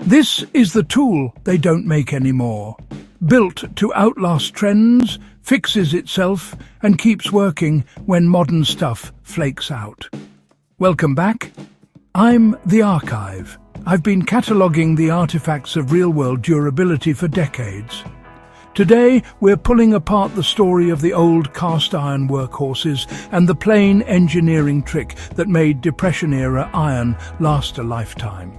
This is the tool they don't make anymore. Built to outlast trends, fixes itself, and keeps working when modern stuff flakes out. Welcome back. I'm the Archive. I've been cataloguing the artifacts of real-world durability for decades. Today, we're pulling apart the story of the old cast-iron workhorses and the plain engineering trick that made Depression-era iron last a lifetime.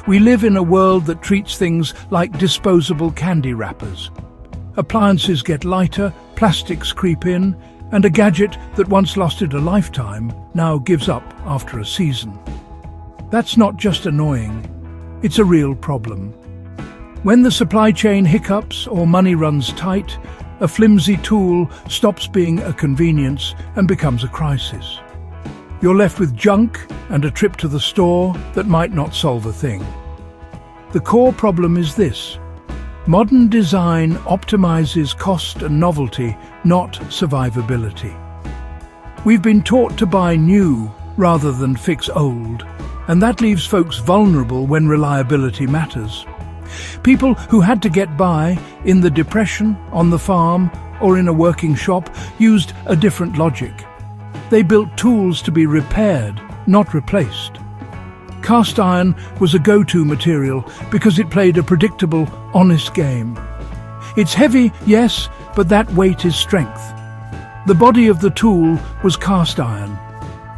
We live in a world that treats things like disposable candy wrappers. Appliances get lighter, plastics creep in, and a gadget that once lasted a lifetime now gives up after a season. That's not just annoying, it's a real problem. When the supply chain hiccups or money runs tight, a flimsy tool stops being a convenience and becomes a crisis. You're left with junk and a trip to the store that might not solve a thing. The core problem is this: modern design optimizes cost and novelty, not survivability. We've been taught to buy new rather than fix old, and that leaves folks vulnerable when reliability matters. People who had to get by in the Depression, on the farm, or in a working shop used a different logic. They built tools to be repaired, not replaced. Cast iron was a go-to material because it played a predictable, honest game. It's heavy, yes, but that weight is strength. The body of the tool was cast iron.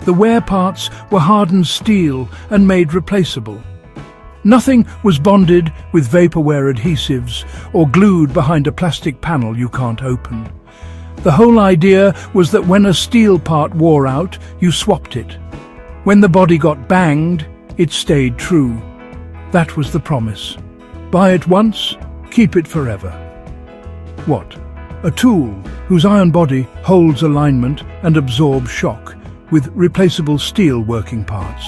The wear parts were hardened steel and made replaceable. Nothing was bonded with vaporware adhesives or glued behind a plastic panel you can't open. The whole idea was that when a steel part wore out, you swapped it. When the body got banged, it stayed true. That was the promise. Buy it once, keep it forever. What? A tool whose iron body holds alignment and absorbs shock, with replaceable steel working parts.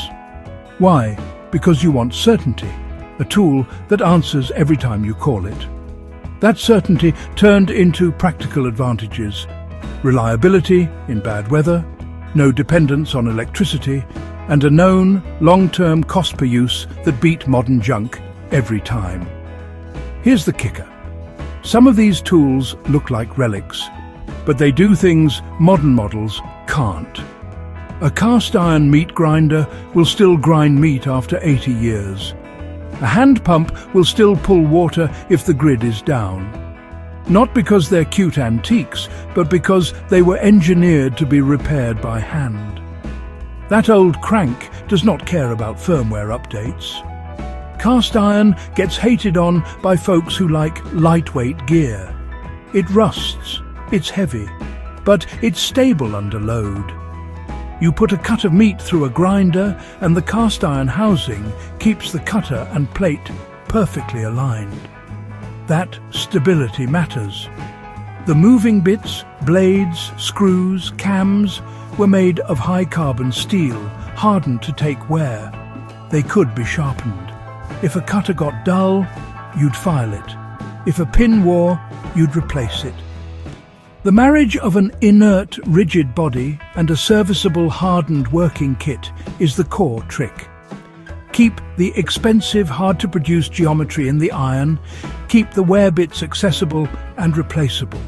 Why? Because you want certainty, a tool that answers every time you call it. That certainty turned into practical advantages: reliability in bad weather, no dependence on electricity, and a known, long-term cost per use that beat modern junk every time. Here's the kicker. Some of these tools look like relics, but they do things modern models can't. A cast-iron meat grinder will still grind meat after 80 years. A hand pump will still pull water if the grid is down. Not because they're cute antiques, but because they were engineered to be repaired by hand. That old crank does not care about firmware updates. Cast iron gets hated on by folks who like lightweight gear. It rusts, it's heavy, but it's stable under load. You put a cut of meat through a grinder and the cast iron housing keeps the cutter and plate perfectly aligned. That stability matters. The moving bits, blades, screws, cams were made of high-carbon steel, hardened to take wear. They could be sharpened. If a cutter got dull, you'd file it. If a pin wore, you'd replace it. The marriage of an inert, rigid body and a serviceable, hardened working kit is the core trick. Keep the expensive, hard-to-produce geometry in the iron, keep the wear bits accessible and replaceable.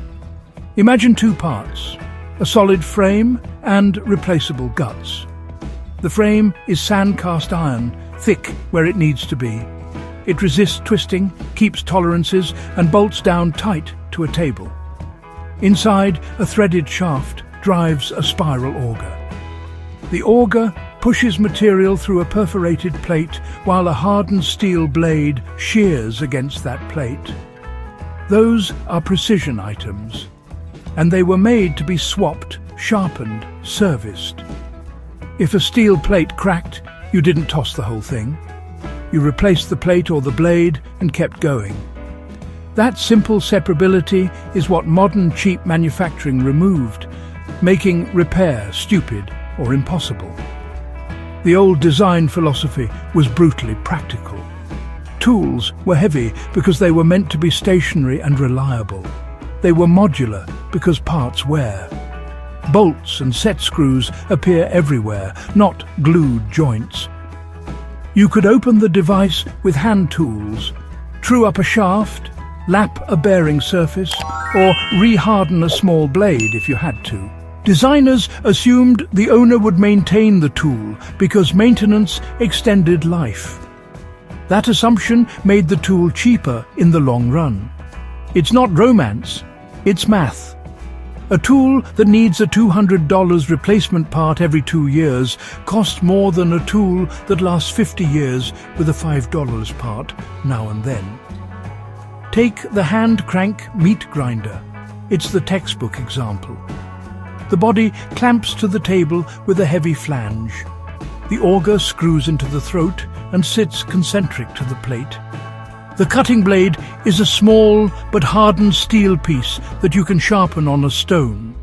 Imagine two parts: a solid frame and replaceable guts. The frame is sand cast iron, thick where it needs to be. It resists twisting, keeps tolerances, and bolts down tight to a table. Inside, a threaded shaft drives a spiral auger. The auger pushes material through a perforated plate while a hardened steel blade shears against that plate. Those are precision items, and they were made to be swapped, sharpened, serviced. If a steel plate cracked, you didn't toss the whole thing. You replaced the plate or the blade and kept going. That simple separability is what modern cheap manufacturing removed, making repair stupid or impossible. The old design philosophy was brutally practical. Tools were heavy because they were meant to be stationary and reliable. They were modular because parts wear. Bolts and set screws appear everywhere, not glued joints. You could open the device with hand tools, true up a shaft, lap a bearing surface, or re-harden a small blade if you had to. Designers assumed the owner would maintain the tool because maintenance extended life. That assumption made the tool cheaper in the long run. It's not romance, it's math. A tool that needs a $200 replacement part every 2 years costs more than a tool that lasts 50 years with a $5 part now and then. Take the hand crank meat grinder. It's the textbook example. The body clamps to the table with a heavy flange. The auger screws into the throat and sits concentric to the plate. The cutting blade is a small but hardened steel piece that you can sharpen on a stone.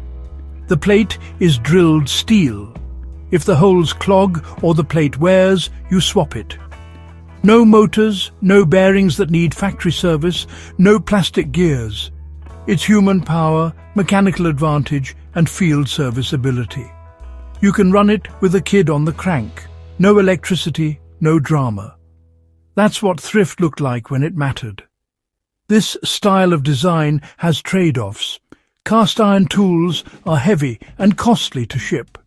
The plate is drilled steel. If the holes clog or the plate wears, you swap it. No motors, no bearings that need factory service, no plastic gears. It's human power, mechanical advantage, and field serviceability. You can run it with a kid on the crank. No electricity, no drama. That's what thrift looked like when it mattered. This style of design has trade-offs. Cast iron tools are heavy and costly to ship.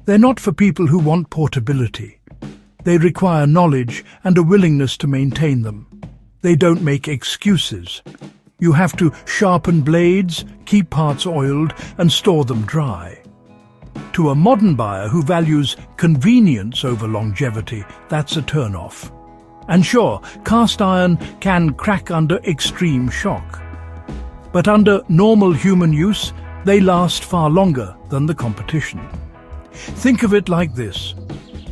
They're not for people who want portability. They require knowledge and a willingness to maintain them. They don't make excuses. You have to sharpen blades, keep parts oiled, and store them dry. To a modern buyer who values convenience over longevity, that's a turn-off. And sure, cast iron can crack under extreme shock. But under normal human use, they last far longer than the competition. Think of it like this.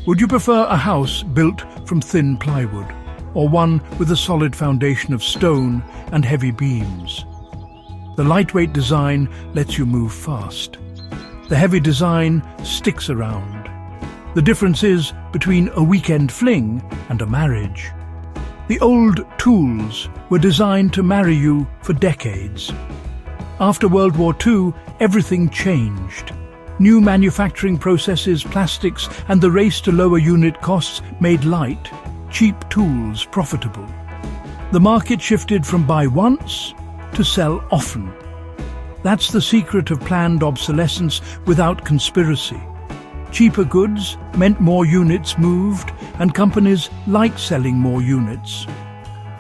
Would you prefer a house built from thin plywood, or one with a solid foundation of stone and heavy beams? The lightweight design lets you move fast. The heavy design sticks around. The difference is between a weekend fling and a marriage. The old tools were designed to marry you for decades. After World War II, everything changed. New manufacturing processes, plastics, and the race to lower unit costs made light, cheap tools profitable. The market shifted from buy once to sell often. That's the secret of planned obsolescence without conspiracy. Cheaper goods meant more units moved, and companies liked selling more units.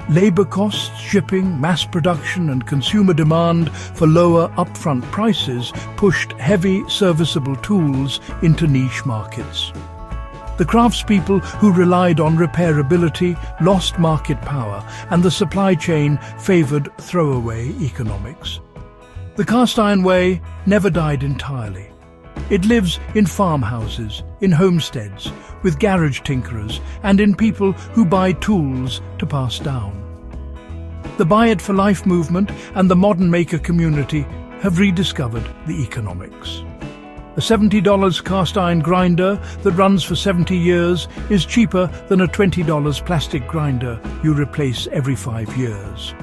Labor costs, shipping, mass production, and consumer demand for lower upfront prices pushed heavy, serviceable tools into niche markets. The craftspeople who relied on repairability lost market power, and the supply chain favored throwaway economics. The cast iron way never died entirely. It lives in farmhouses, in homesteads, with garage tinkerers, and in people who buy tools to pass down. The Buy It for Life movement and the modern maker community have rediscovered the economics. A $70 cast iron grinder that runs for 70 years is cheaper than a $20 plastic grinder you replace every 5 years.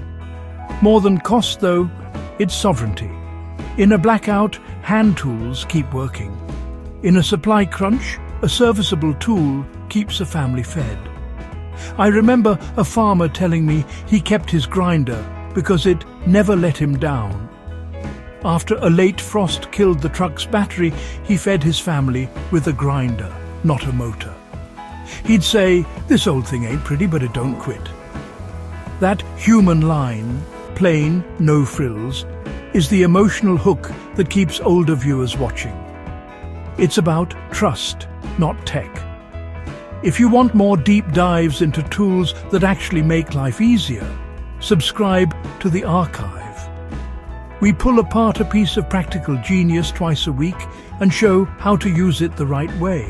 More than cost, though, it's sovereignty. In a blackout, hand tools keep working. In a supply crunch, a serviceable tool keeps a family fed. I remember a farmer telling me he kept his grinder because it never let him down. After a late frost killed the truck's battery, he fed his family with a grinder, not a motor. He'd say, "This old thing ain't pretty, but it don't quit." That human line, plain, no frills, is the emotional hook that keeps older viewers watching. It's about trust, not tech. If you want more deep dives into tools that actually make life easier, subscribe to the archive. We pull apart a piece of practical genius twice a week and show how to use it the right way.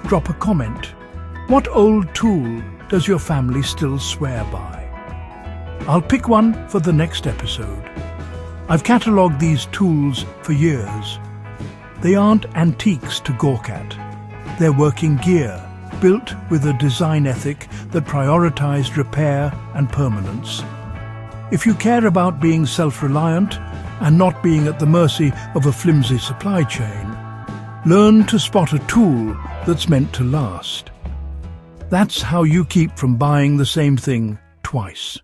Drop a comment. What old tool does your family still swear by? I'll pick one for the next episode. I've catalogued these tools for years. They aren't antiques to gawk at. They're working gear, built with a design ethic that prioritized repair and permanence. If you care about being self-reliant and not being at the mercy of a flimsy supply chain, learn to spot a tool that's meant to last. That's how you keep from buying the same thing twice.